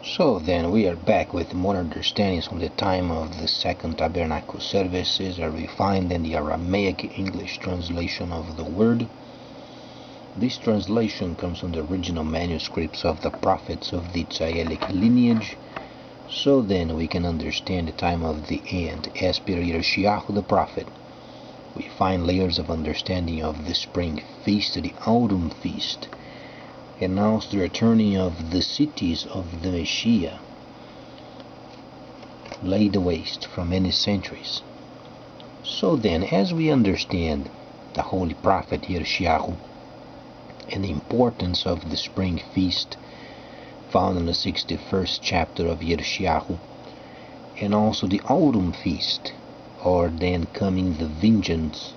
So then we are back with more understandings from the time of the Second Tabernacle services, where we find in the Aramaic English translation of the word. This translation comes from the original manuscripts of the prophets of the Israelic lineage. So then we can understand the time of the end. As per Yeshayahu the prophet, we find layers of understanding of the spring feast, the autumn feast, announced the returning of the cities of the Messiah, laid waste from many centuries. So then, as we understand the holy prophet Yeshayahu and the importance of the spring feast found in the 61st chapter of Yeshayahu, and also the autumn feast, or then coming the vengeance,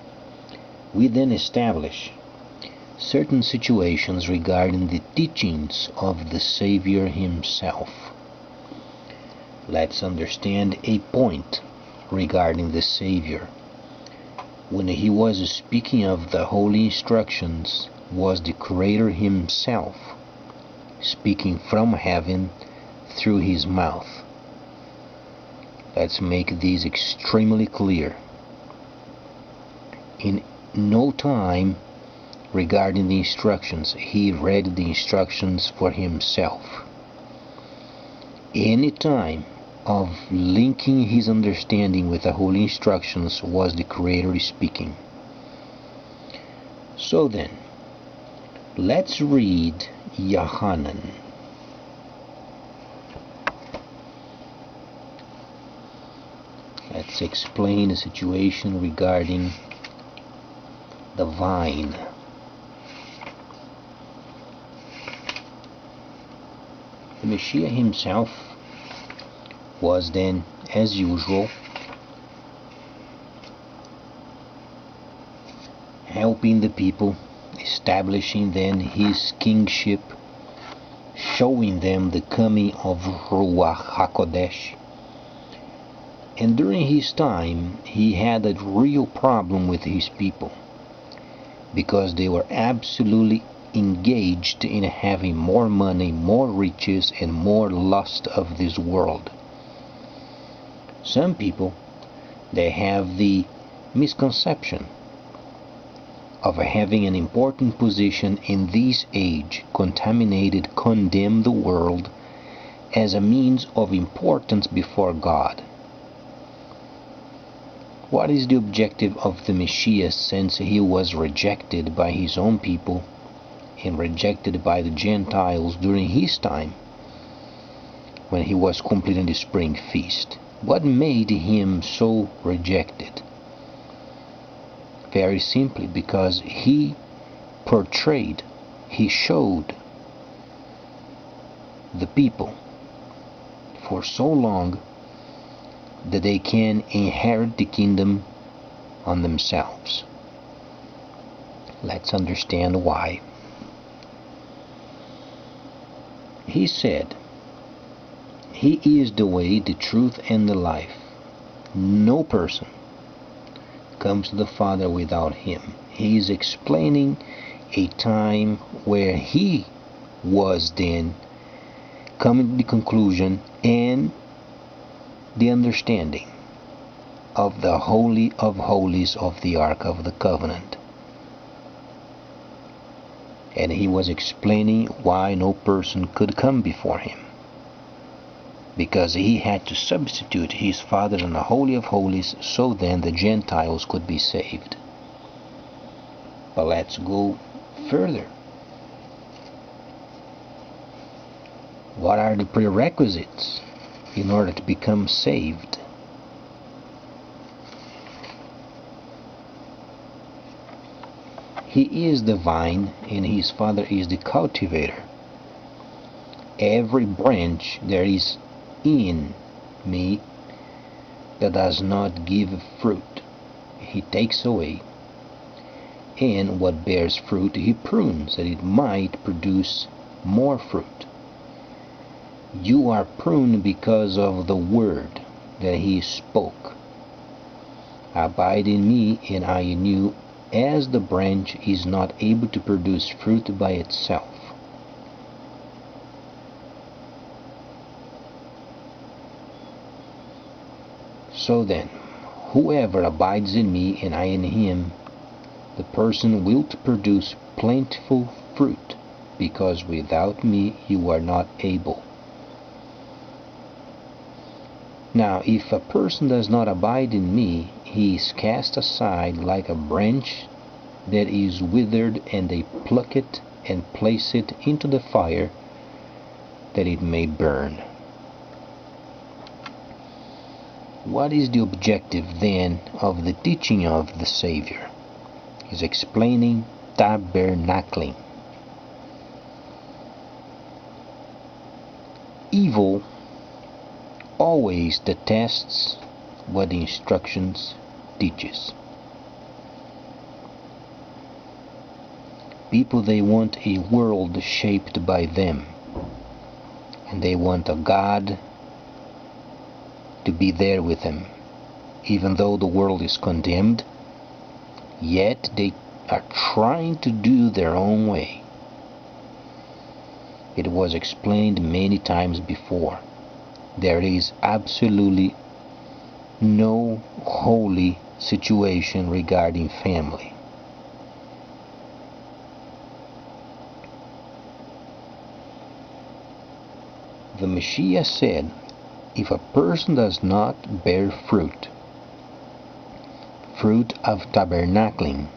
we then establish certain situations regarding the teachings of the Savior himself. Let's understand a point regarding the Savior. When he was speaking of the holy instructions, was the Creator himself speaking from heaven through his mouth. Let's make these extremely clear. In no time regarding the instructions, he read the instructions for himself. Any time of linking his understanding with the holy instructions was the Creator speaking. So then, let's read Yochanan. Let's explain the situation regarding the vine. The Messiah himself was then, as usual, helping the people, establishing then his kingship, showing them the coming of Ruach HaKodesh. And during his time, he had a real problem with his people, because they were absolutely engaged in having more money, more riches, and more lust of this world. Some people, they have the misconception of having an important position in this age, contaminated, condemn the world as a means of importance before God. What is the objective of the Messiah, since he was rejected by his own people and rejected by the Gentiles during his time when he was completing the spring feast? What made him so rejected? Very simply, because he portrayed, he showed the people for so long that they can inherit the kingdom on themselves. Let's understand why. He said, "He is the way, the truth, and the life. No person comes to the Father without him." He is explaining a time where he was then coming to the conclusion and the understanding of the Holy of Holies of the Ark of the Covenant. And he was explaining why no person could come before him, because he had to substitute his Father in the Holy of Holies, so then the Gentiles could be saved. But let's go further. What are the prerequisites in order to become saved? He is the vine, and his Father is the cultivator. Every branch there is in me that does not give fruit, he takes away, and what bears fruit he prunes, that it might produce more fruit. You are pruned because of the word that he spoke. Abide in me, and I in you, as the branch is not able to produce fruit by itself, So then, whoever abides in me and I in him, the person will produce plentiful fruit, because without me you are not able. Now, if a person does not abide in me, he is cast aside like a branch that is withered, and they pluck it and place it into the fire, that it may burn. What is the objective then of the teaching of the Savior? He's explaining tabernacling. Evil always detests what the instructions teaches. People, they want a world shaped by them, and they want a God to be there with them. Even though the world is condemned, yet they are trying to do their own way. It was explained many times before. There is absolutely no holy situation regarding family. The Messiah said, if a person does not bear fruit of tabernacling,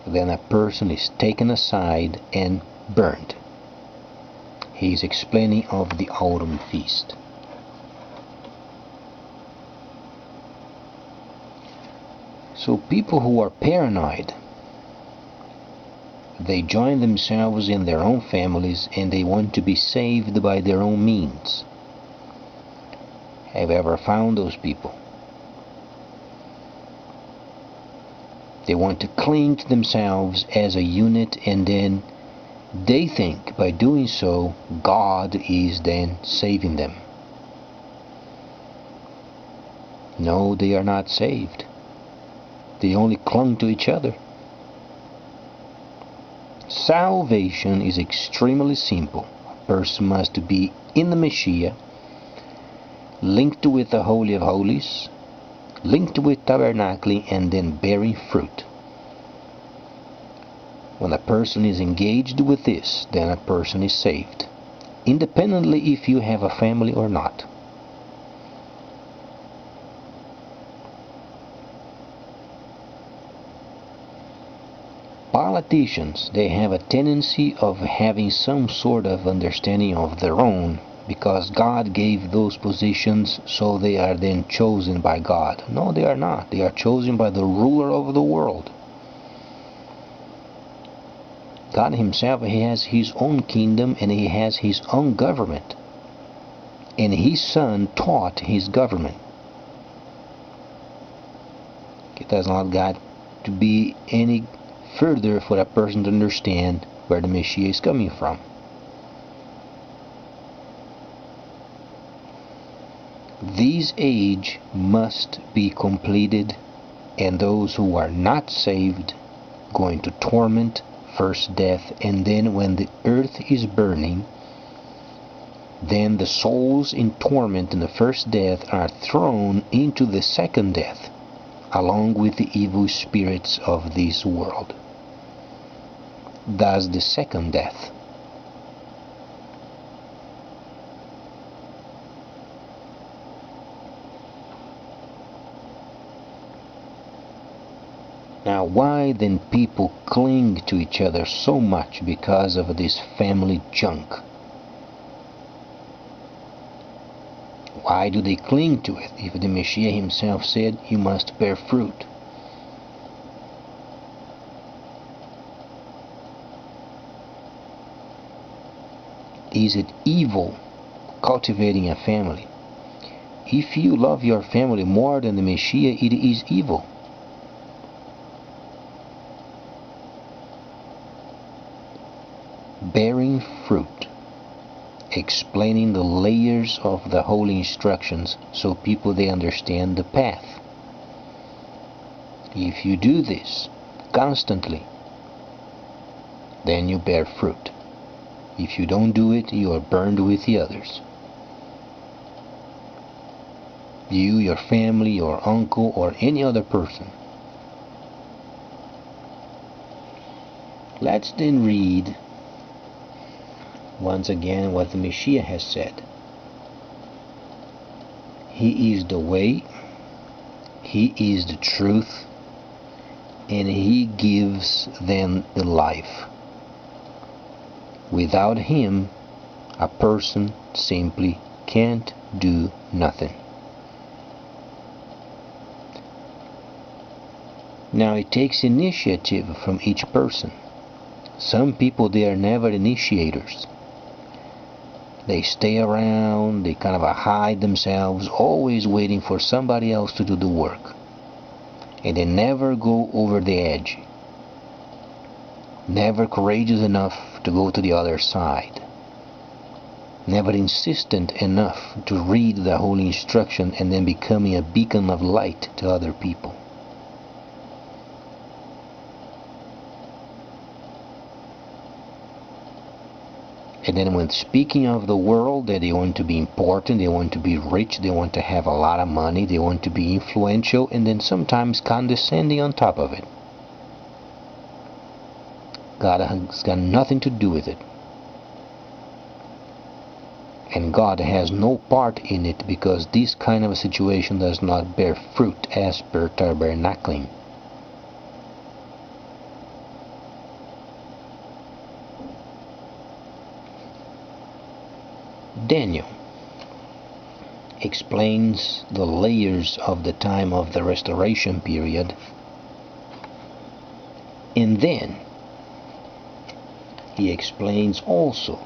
then a person is taken aside and burned. He is explaining of the autumn feast. So people who are paranoid, they join themselves in their own families, and they want to be saved by their own means. Have you ever found those people? They want to cling to themselves as a unit, and then they think by doing so, God is then saving them. No, they are not saved. They only clung to each other. Salvation is extremely simple. A person must be in the Messiah, linked with the Holy of Holies, linked with tabernacling, and then bearing fruit. When a person is engaged with this, then a person is saved, independently if you have a family or not. Politicians, they have a tendency of having some sort of understanding of their own, because God gave those positions, so they are then chosen by God. No, they are not. They are chosen by the ruler of the world. God himself, he has his own kingdom, and he has his own government. And his son taught his government. It does not got to be any further for a person to understand where the Messiah is coming from. This age must be completed, and those who are not saved going to torment, first death, and then when the earth is burning, then the souls in torment in the first death are thrown into the second death, along with the evil spirits of this world. Thus the second death. Now, why then people cling to each other so much? Because of this family junk. Why do they cling to it if the Messiah himself said, you must bear fruit? Is it evil cultivating a family? If you love your family more than the Messiah, it is evil. Bearing fruit, explaining the layers of the holy instructions so people they understand the path. If you do this constantly, then you bear fruit. If you don't do it, you are burned with the others. You, your family, your uncle, or any other person. Let's then read once again what the Messiah has said. He is the way, He is the truth, and He gives them the life. Without Him, a person simply can't do nothing. Now it takes initiative from each person. Some people, they are never initiators. They stay around, they kind of hide themselves, always waiting for somebody else to do the work. And they never go over the edge. Never courageous enough to go to the other side. Never insistent enough to read the holy instruction and then becoming a beacon of light to other people. And then when speaking of the world, that they want to be important, they want to be rich, they want to have a lot of money, they want to be influential, and then sometimes condescending on top of it. God has got nothing to do with it. And God has no part in it, because this kind of a situation does not bear fruit as per tabernacling. Daniel explains the layers of the time of the restoration period, and then he explains also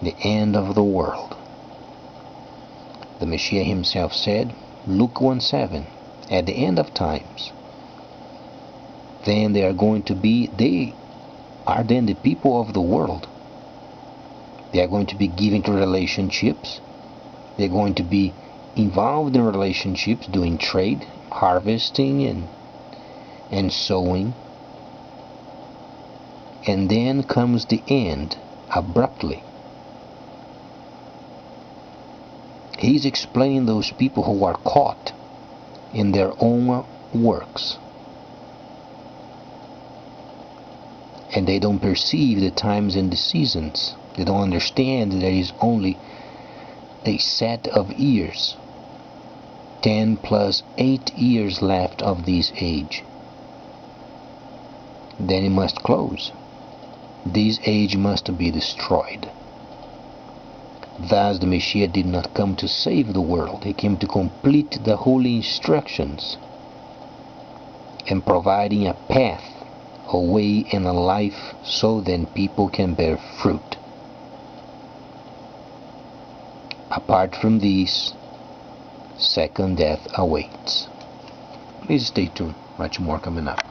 the end of the world. The Messiah himself said, Luke 1:7, at the end of times, then they are then the people of the world. They are going to be given to relationships. They're going to be involved in relationships, doing trade, harvesting, and sowing. And then comes the end, abruptly. He's explaining those people who are caught in their own works. And they don't perceive the times and the seasons. They don't understand that there is only a set of years, 10 plus 8 years left of this age. Then it must close. This age must be destroyed. Thus the Messiah did not come to save the world. He came to complete the holy instructions and providing a path, a way, and a life so then people can bear fruit. Apart from these, second death awaits. Please stay tuned. Much more coming up.